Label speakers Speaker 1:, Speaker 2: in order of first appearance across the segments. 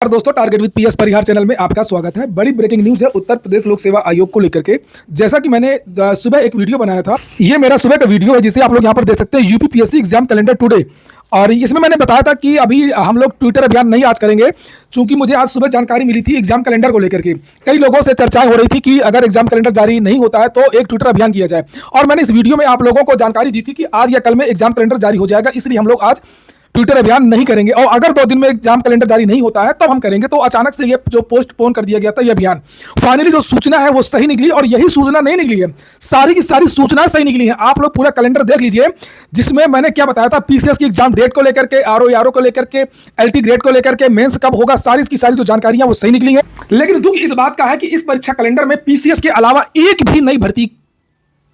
Speaker 1: और दोस्तों, target with PS Parihar channel में आपका स्वागत है। बड़ी ब्रेकिंग न्यूज है उत्तर प्रदेश लोक सेवा आयोग को लेकर के। जैसा कि मैंने सुबह एक वीडियो बनाया था, ये मेरा सुबह का वीडियो है जिसे आप लोग यहाँ पर देख सकते हैं, यूपीपीएससी एग्जाम कैलेंडर टुडे। और इसमें मैंने बताया था कि अभी हम लोग ट्विटर अभियान नहीं आज करेंगे, क्योंकि मुझे आज सुबह जानकारी मिली थी एग्जाम कैलेंडर को लेकर के। कई लोगों से चर्चाएं हो रही थी कि अगर एग्जाम कैलेंडर जारी नहीं होता है तो एक ट्विटर अभियान किया जाए। और मैंने इस वीडियो में आप लोगों को जानकारी दी थी कि आज या कल में एग्जाम कैलेंडर जारी हो जाएगा, इसलिए हम लोग आज ट्विटर अभियान नहीं करेंगे। और अगर 2 दिन में एग्जाम कैलेंडर जारी नहीं होता है तब हम करेंगे। तो अचानक से ये जो पोस्टपोन कर दिया गया था ये अभियान, फाइनली जो सूचना है वो सही निकली। और यही सूचना नहीं निकली है, सारी की सारी सूचनाएं सही निकली है। आप लोग पूरा कैलेंडर देख लीजिए, जिसमें मैंने क्या बताया था, पीसीएस की एग्जाम डेट को लेकर के, आरओ को लेकर के, एलटी ग्रेड को लेकर के, मेंस कब होगा, सारी की सारी जो जानकारियां वो सही निकली है। लेकिन दुख इस बात का है कि इस परीक्षा कैलेंडर में पीसीएस के अलावा एक भी नई भर्ती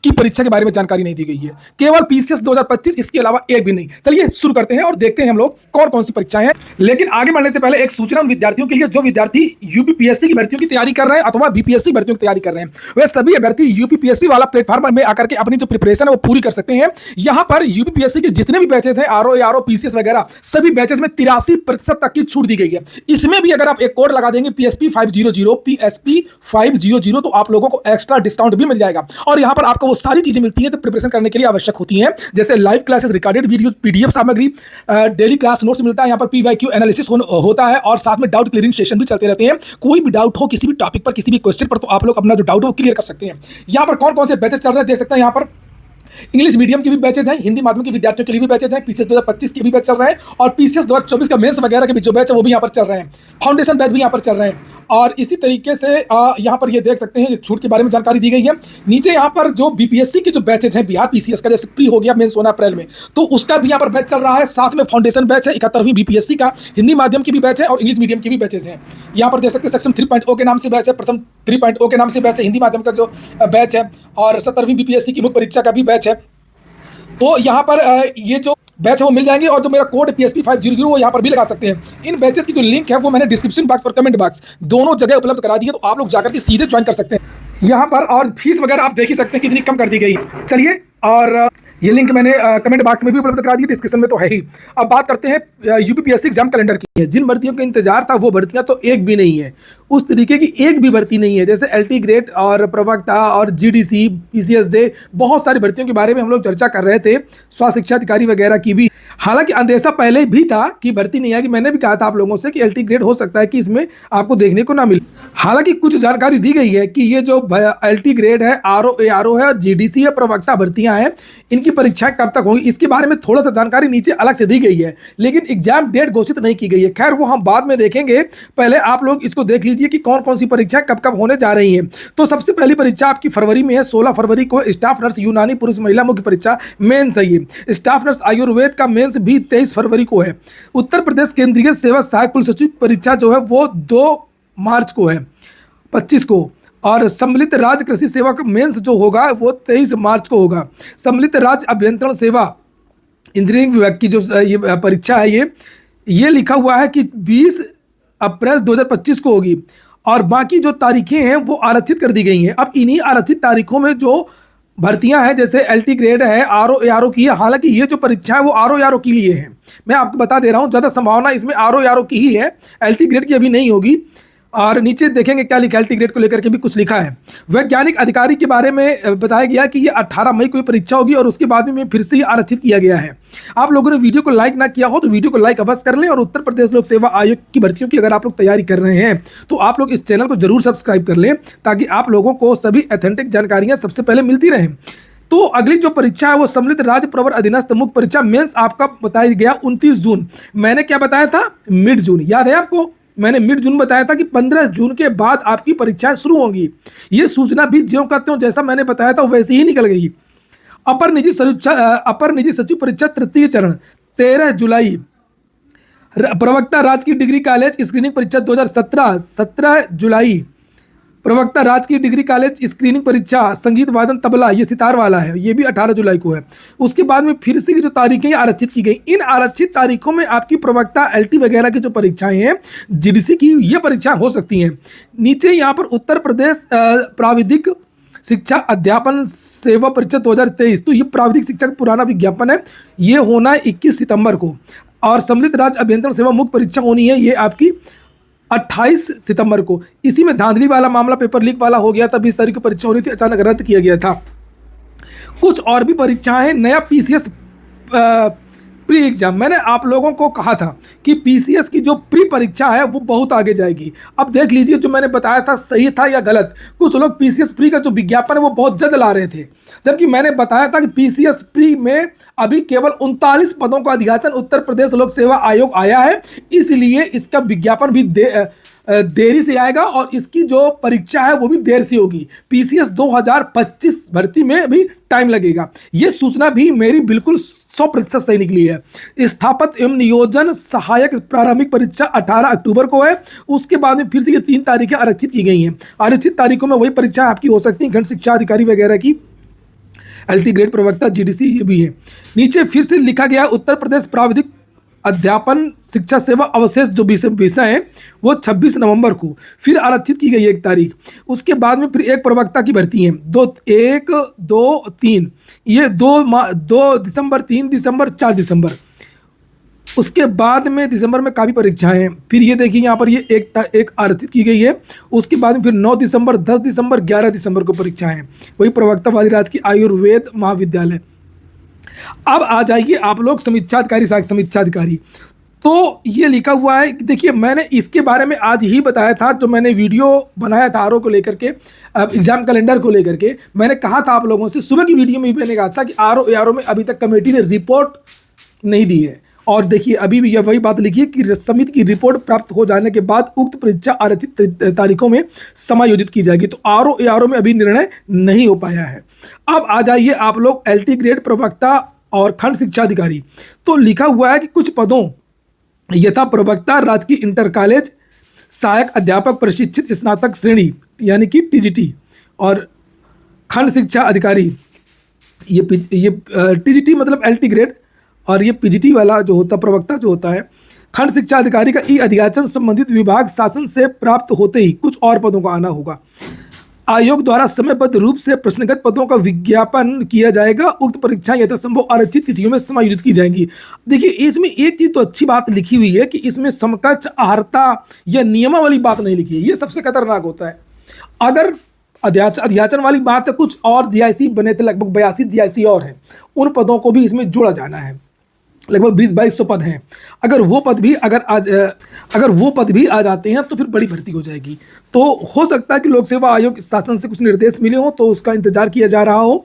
Speaker 1: की परीक्षा के बारे में जानकारी नहीं दी गई है। केवल पीसीएस 2025, इसके अलावा एक भी नहीं। चलिए शुरू करते हैं और देखते हैं हम लोग कौन कौन सी परीक्षाएं हैं। लेकिन आगे बढ़ने से पहले एक सूचना उन विद्यार्थियों के लिए जो विद्यार्थी यूपीपीएससी की भर्तियों की तैयारी कर रहे हैं अथवा बीपीएससी भर्तियों की तैयारी कर रहे हैं, वे सभी अभ्यर्थी यूपीपीएससी वाला प्लेटफॉर्म में आकर के अपनी जो प्रिपरेशन है वो पूरी कर सकते हैं। यहाँ पर यूपीपीएससी के जितने भी बैचेस हैं, आरओ पीसीएस वगैरह, सभी बैचेस में 83% तक की छूट दी गई है। इसमें भी अगर आप एक कोड लगा देंगे PSP500 तो आप लोगों को एक्स्ट्रा डिस्काउंट भी मिल जाएगा। और यहाँ पर आपको वो सारी चीजें मिलती है तो प्रिपरेशन करने के लिए आवश्यक होती हैं, जैसे live classes, recorded video, PDF सामग्री, डेली क्लास नोट्स मिलता है। यहाँ पर पीवाईक्यू एनालिसिस होता है और साथ में डाउट क्लियरिंग सेशन भी चलते रहते हैं। कोई भी डाउट हो किसी भी टॉपिक पर, किसी भी क्वेश्चन पर, तो आप लोग अपना जो डाउट हो क्लियर कर सकते हैं। यहाँ पर कौन कौन से बैचेस चल रहे हैं देख सकते हैं। यहाँ पर इंग्लिश मीडियम के भी बैचेज हैं, हिंदी माध्यम के विद्यार्थियों के लिए भी बैचेज हैं, पीसीएस 2025 के भी बैच चल रहे हैं और पीसीएस 2024 का मेंस वगैरह के भी जो बैच है वो भी यहाँ पर चल रहे हैं। फाउंडेशन बैच भी यहाँ पर चल रहे हैं। और इसी तरीके से यहाँ पर ये देख सकते हैं, छूट के बारे में जानकारी दी गई है। नीचे यहाँ पर जो बीपीएससी के जो बैचेज हैं, बिहार पीसीएस का जैसे प्री हो गया, मेंस होना अप्रैल में, तो उसका भी यहाँ पर बैच चल रहा है। साथ में फाउंडेशन बैच है, 71वीं बीपीएससी का, हिंदी माध्यम की भी बैच है और इंग्लिश मीडियम की भी बैचेज हैं। यहाँ पर देख सकते हैं सेक्शन 3.0 के नाम से बैच है, प्रथम 3.0 के नाम से बैच है, हिंदी माध्यम का जो बैच है, और 70वीं बीपीएससी की मुख्य परीक्षा का भी बैच है। तो यहाँ पर ये जो बैच है वो मिल जाएंगे। और जो मेरा कोड PSP500 वो यहाँ पर भी लगा सकते हैं। इन बैचेस की जो लिंक है वो मैंने डिस्क्रिप्शन बॉक्स और कमेंट बॉक्स दोनों जगह उपलब्ध करा दी है, तो आप लोग जाकर के सीधे ज्वाइन कर सकते हैं यहाँ पर। और फीस वगैरह आप देख ही सकते हैं कितनी कम कर दी गई। चलिए, और ये लिंक मैंने कमेंट बॉक्स में भी उपलब्ध करा दी, डिस्क्रिप्शन में तो है ही। अब बात करते हैं यूपीपीएससी एग्जाम कैलेंडर की। जिन भर्तियों का इंतजार था वो भर्तियां तो एक भी नहीं है, उस तरीके की एक भी भर्ती नहीं है। जैसे एलटी ग्रेड और प्रवक्ता और जीडीसी, पीसीएस डे, बहुत सारी भर्तियों के बारे में हम लोग चर्चा कर रहे थे, स्वास्थ्य शिक्षा अधिकारी वगैरह की भी। हालांकि अंदेशा पहले भी था कि भर्ती नहीं आएगी। मैंने भी कहा था आप लोगों से कि एलटी ग्रेड हो सकता है कि इसमें आपको देखने को ना मिले। हालांकि कुछ जानकारी दी गई है कि ये जो एलटी ग्रेड है, आरओ है और जीडीसी है, प्रवक्ता भर्तियां हैं, इनकी परीक्षाएं कब तक होंगी इसके बारे में थोड़ा सा जानकारी नीचे अलग से दी गई है, लेकिन एग्जाम डेट घोषित नहीं की गई है। खैर वो हम बाद में देखेंगे, पहले आप लोग इसको देख लीजिए कि कौन कौन सी परीक्षा कब कब होने जा रही हैं। तो सबसे पहली परीक्षा आपकी फरवरी में है, 16 फरवरी को स्टाफ नर्स यूनानी पुरुष महिला मुख्य परीक्षा मेंस है। ये स्टाफ नर्स आयुर्वेद का मेंस भी 23 फरवरी को है। उत्तर प्रदेश केंद्रीय सेवा सहायक कुल सचिव परीक्षा जो है वो 2 मार्च को है, 25 को। और सम्मिलित राज्य कृषि सेवा का मेंस जो होगा वो 23 मार्च को होगा। सम्मिलित राज्य अभियंत्रण सेवा इंजीनियरिंग विभाग की जो ये परीक्षा है, ये लिखा हुआ है कि 20 अप्रैल 2025 को होगी। और बाकी जो तारीखें हैं वो आरक्षित कर दी गई हैं। अब इन्हीं आरक्षित तारीखों में जो भर्तियां हैं, जैसे एलटी ग्रेड है, आरओ की है। हालांकि ये जो परीक्षा है वो आरओ के लिए है, मैं आपको बता दे रहा हूँ, ज़्यादा संभावना इसमें आरओ की ही है, एलटी ग्रेड की अभी नहीं होगी। और नीचे देखेंगे क्या लिखा है, एलटी ग्रेड को लेकर के भी कुछ लिखा है। वैज्ञानिक अधिकारी के बारे में बताया गया कि ये 18 मई को परीक्षा होगी और उसके बाद में फिर से ही आरक्षित किया गया है। आप लोगों ने वीडियो को लाइक ना किया हो तो वीडियो को लाइक अवश्य कर लें। और उत्तर प्रदेश लोक सेवा आयोग की भर्तियों की अगर आप लोग तैयारी कर रहे हैं तो आप लोग इस चैनल को जरूर सब्सक्राइब कर लें, ताकि आप लोगों को सभी ऑथेंटिक जानकारियाँ सबसे पहले मिलती रहें। तो अगली जो परीक्षा है वो सम्मिलित राज्य प्रवर अधीनस्थ मुख्य परीक्षा मेंस आपका बताया गया 29 जून। मैंने क्या बताया था, मिड जून, याद है आपको? मैंने मिड जून बताया था कि 15 जून के बाद आपकी परीक्षाएं शुरू होंगी। ये सूचना भी ज्यों का त्यों जैसा मैंने बताया था वैसे ही निकल गई। अपर निजी सचिव परीक्षा तृतीय चरण 13 जुलाई। प्रवक्ता राजकीय डिग्री कॉलेज स्क्रीनिंग परीक्षा 2017 17 जुलाई। प्रवक्ता राजकीय डिग्री कॉलेज स्क्रीनिंग परीक्षा संगीत वादन तबला, ये सितार वाला है, ये भी 18 जुलाई को है। उसके बाद में फिर से जो तारीखें आरक्षित की गई, इन आरक्षित तारीखों में आपकी प्रवक्ता एलटी वगैरह की जो परीक्षाएं हैं, जीडीसी की, ये परीक्षाएं हो सकती हैं। नीचे यहाँ पर उत्तर प्रदेश प्राविधिक शिक्षा अध्यापन सेवा परीक्षा 2023, तो ये प्राविधिक शिक्षा का पुराना विज्ञापन है, ये होना है 21 सितंबर को। और सम्मिलित राज्य अभियंत्रण सेवा मुख्य परीक्षा होनी है, ये आपकी 28 सितंबर को इसी में धांधली वाला मामला पेपर लीक वाला हो गया था। 20 तारीख को परीक्षा होनी थी, अचानक रद्द किया गया था। कुछ और भी परीक्षाएं, नया पीसीएस प्री एग्जाम। मैंने आप लोगों को कहा था कि पीसीएस की जो प्री परीक्षा है वो बहुत आगे जाएगी। अब देख लीजिए जो मैंने बताया था सही था या गलत। कुछ लोग पीसीएस प्री का जो विज्ञापन है वो बहुत जल्द ला रहे थे, जबकि मैंने बताया था कि पीसीएस प्री में अभी केवल 39 पदों का अधियाचन उत्तर प्रदेश लोक सेवा आयोग आया है, इसलिए इसका विज्ञापन भी देरी से आएगा और इसकी जो परीक्षा है वो भी देर से होगी। पीसीएस 2025 भर्ती में भी टाइम लगेगा। ये सूचना भी मेरी बिल्कुल 100% सही निकली है। स्थापत एवं नियोजन सहायक प्रारंभिक परीक्षा 18 अक्टूबर को है। उसके बाद में फिर से ये 3 तारीखें आरक्षित की गई हैं। आरक्षित तारीखों में वही परीक्षा आपकी हो सकती है, खंड शिक्षा अधिकारी वगैरह की, एलटी ग्रेड प्रवक्ता, जीडीसी, ये भी है। नीचे फिर से लिखा गया उत्तर प्रदेश प्राविधिक अध्यापन शिक्षा सेवा अवशेष जो विषय है वो 26 नवंबर को फिर आरक्षित की गई 1 तारीख। उसके बाद में फिर एक प्रवक्ता की भर्ती है 1, 2, 3, ये 2 दिसंबर, 3 दिसंबर, 4 दिसंबर। उसके बाद में दिसंबर में काफ़ी परीक्षाएं हैं। फिर ये देखिए यहाँ पर ये एक आरक्षित की गई है। उसके बाद में फिर 9 दिसंबर, 10 दिसंबर, 11 दिसंबर को परीक्षाएं हैं। वही प्रवक्ता वाली राजकीय आयुर्वेद महाविद्यालय। अब आ जाइए आप लोग समीक्षा अधिकारी, सहायक समीक्षा अधिकारी। तो ये लिखा हुआ है, देखिए मैंने इसके बारे में आज ही बताया था, जो मैंने वीडियो बनाया था आरओ को लेकर के, एग्जाम कैलेंडर को लेकर के। मैंने कहा था आप लोगों से, सुबह की वीडियो में मैंने कहा था कि आरओ में अभी तक कमेटी ने रिपोर्ट नहीं दी है। और देखिए अभी भी यह वही बात लिखी है कि समिति की रिपोर्ट प्राप्त हो जाने के बाद उक्त परीक्षा आरक्षित तारीखों में समायोजित की जाएगी। तो आरओ में अभी निर्णय नहीं हो पाया है। अब आ जाइए आप लोग एलटी ग्रेड प्रवक्ता और खंड शिक्षा अधिकारी। तो लिखा हुआ है कि कुछ पदों यथा प्रवक्ता राजकीय इंटर कॉलेज, सहायक अध्यापक प्रशिक्षित स्नातक श्रेणी यानी कि टीजीटी, और खंड शिक्षा अधिकारी, ये टीजीटी मतलब एलटी ग्रेड, और ये पीजीटी वाला जो होता प्रवक्ता जो होता है, खंड शिक्षा अधिकारी का ई अधियाचन संबंधित विभाग शासन से प्राप्त होते ही कुछ और पदों का आना होगा। आयोग द्वारा समयबद्ध रूप से प्रश्नगत पदों का विज्ञापन किया जाएगा। उक्त परीक्षाएं यथासंभव आरक्षित तिथियों में समायोजित की जाएंगी। देखिए इसमें एक चीज तो अच्छी बात लिखी हुई है कि इसमें समकक्ष, अर्हता या नियमावली बात नहीं लिखी है। ये सबसे खतरनाक होता है। अगर अध्याचन वाली बात है, कुछ और जीआईसी बने थे, लगभग 82 जीआईसी और हैं, उन पदों को भी इसमें जोड़ा जाना है। लगभग 20-2200 पद हैं। अगर वो पद भी आ जाते हैं तो फिर बड़ी भर्ती हो जाएगी। तो हो सकता है कि लोक सेवा आयोग शासन से कुछ निर्देश मिले हो, तो उसका इंतजार किया जा रहा हो।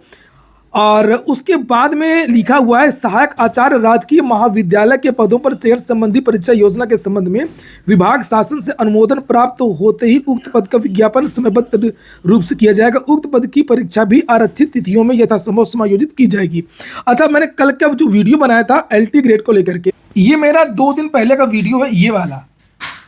Speaker 1: और उसके बाद में लिखा हुआ है सहायक आचार्य राजकीय महाविद्यालय के पदों पर चयन संबंधी परीक्षा योजना के संबंध में विभाग शासन से अनुमोदन प्राप्त होते ही उक्त पद का विज्ञापन समयबद्ध रूप से किया जाएगा। उक्त पद की परीक्षा भी आरक्षित तिथियों में यथासंभव समायोजित की जाएगी। अच्छा, मैंने कल का जो वीडियो बनाया था एलटी ग्रेड को लेकर के, ये मेरा 2 दिन पहले का वीडियो है। ये वाला,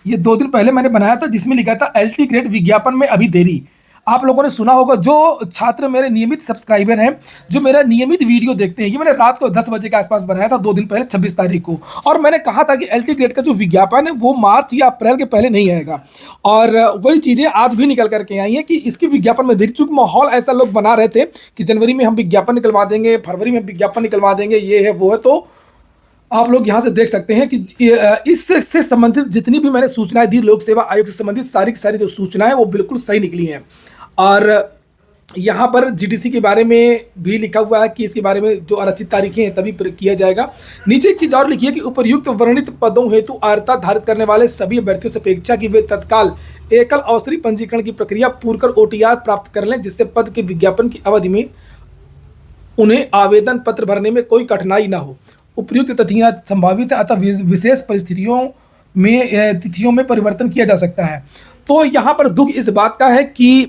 Speaker 1: ये 2 दिन पहले मैंने बनाया था, जिसमें लिखा था एलटी ग्रेड विज्ञापन में अभी देरी। आप लोगों ने सुना होगा, जो छात्र मेरे नियमित सब्सक्राइबर हैं, जो मेरा नियमित वीडियो देखते हैं, ये मैंने रात को 10 बजे के आसपास बनाया था 2 दिन पहले, 26 तारीख को। और मैंने कहा था कि एलटी ग्रेड का जो विज्ञापन है वो मार्च या अप्रैल के पहले नहीं आएगा। और वही चीज़ें आज भी निकल करके आई हैं कि इसके विज्ञापन में देरी, चूंकि माहौल ऐसा लोग बना रहे थे कि जनवरी में हम विज्ञापन निकलवा देंगे, फरवरी में विज्ञापन निकलवा देंगे, ये है वो है। तो आप लोग यहाँ से देख सकते हैं कि इससे संबंधित जितनी भी मैंने सूचनाएं दी, लोक सेवा आयोग से संबंधित सारी की सारी जो सूचनाएं वो बिल्कुल सही निकली हैं। और यहाँ पर जीडीसी के बारे में भी लिखा हुआ है कि इसके बारे में जो आरक्षित तारीखें हैं तभी किया जाएगा। नीचे की और लिखिए कि उपर्युक्त वर्णित पदों हेतु अर्हता धारित करने वाले सभी अभ्यर्थियों से अपेक्षा की वे तत्काल एकल अवसरी पंजीकरण की प्रक्रिया पूर्ण कर ओटीआर प्राप्त कर लें, जिससे पद के विज्ञापन की अवधि में उन्हें आवेदन पत्र भरने में कोई कठिनाई न हो। उपर्युक्त तिथियां संभावित है, अतः विशेष परिस्थितियों में तिथियों में परिवर्तन किया जा सकता है। तो यहाँ पर दुख इस बात का है कि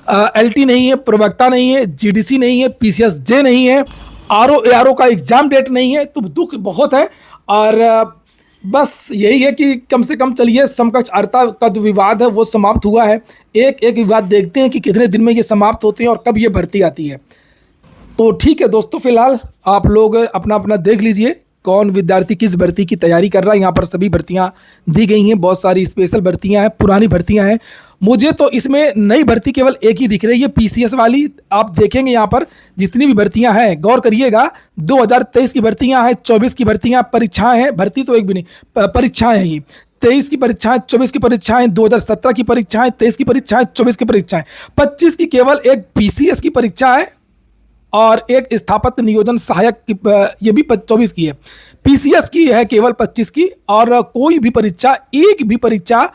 Speaker 1: एलटी नहीं है, प्रवक्ता नहीं है, जीडीसी नहीं है, पीसीएसजे नहीं है, आरओ का एग्जाम डेट नहीं है, तो दुख बहुत है। और बस यही है कि कम से कम चलिए समकक्ष अर्हता का जो विवाद है वो समाप्त हुआ है। एक एक विवाद देखते हैं कि कितने दिन में ये समाप्त होते हैं और कब ये भर्ती आती है। तो ठीक है दोस्तों, फिलहाल आप लोग अपना अपना देख लीजिए कौन विद्यार्थी किस भर्ती की तैयारी कर रहा है। यहाँ पर सभी भर्तियाँ दी गई हैं, बहुत सारी स्पेशल भर्तियाँ हैं, पुरानी भर्तियाँ हैं। मुझे तो इसमें नई भर्ती केवल एक ही दिख रही है, पीसीएस वाली। आप देखेंगे यहाँ पर जितनी भी भर्तियाँ हैं, गौर करिएगा, 2023 की भर्तियाँ हैं, 24 की भर्तियाँ, परीक्षाएँ हैं, भर्ती तो एक भी नहीं, परीक्षाएँ हैं। ये 23 की परीक्षाएं, 24 की परीक्षाएं, 2017 की परीक्षाएं, 23 की परीक्षाएं, 24 की परीक्षाएं, 25 की केवल एक पीसीएस की परीक्षा है और एक स्थापत्य नियोजन सहायक की, ये भी 24 की है। पीसीएस की है केवल 25 की, और कोई भी परीक्षा, एक भी परीक्षा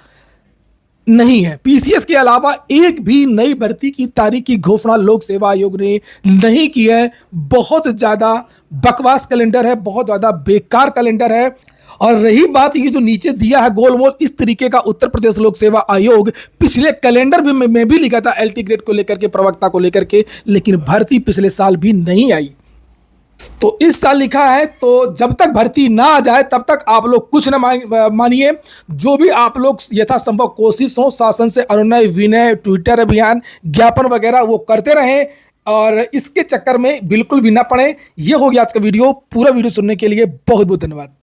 Speaker 1: नहीं है। पीसीएस के अलावा एक भी नई भर्ती की तारीख की घोषणा लोक सेवा आयोग ने नहीं की है। बहुत ज्यादा बकवास कैलेंडर है, बहुत ज्यादा बेकार कैलेंडर है। और रही बात ये जो नीचे दिया है गोल मोल, इस तरीके का उत्तर प्रदेश लोक सेवा आयोग पिछले कैलेंडर में भी लिखा था एलटी ग्रेड को लेकर के, प्रवक्ता को लेकर के, लेकिन भर्ती पिछले साल भी नहीं आई। तो इस साल लिखा है, तो जब तक भर्ती ना आ जाए तब तक आप लोग कुछ न मानिए। जो भी आप लोग यथासंभव कोशिश हो, शासन से अनुनय विनय, ट्विटर अभियान, ज्ञापन वगैरह वो करते रहें, और इसके चक्कर में बिल्कुल भी ना पड़े। ये हो गया आज का वीडियो। पूरा वीडियो सुनने के लिए बहुत बहुत धन्यवाद।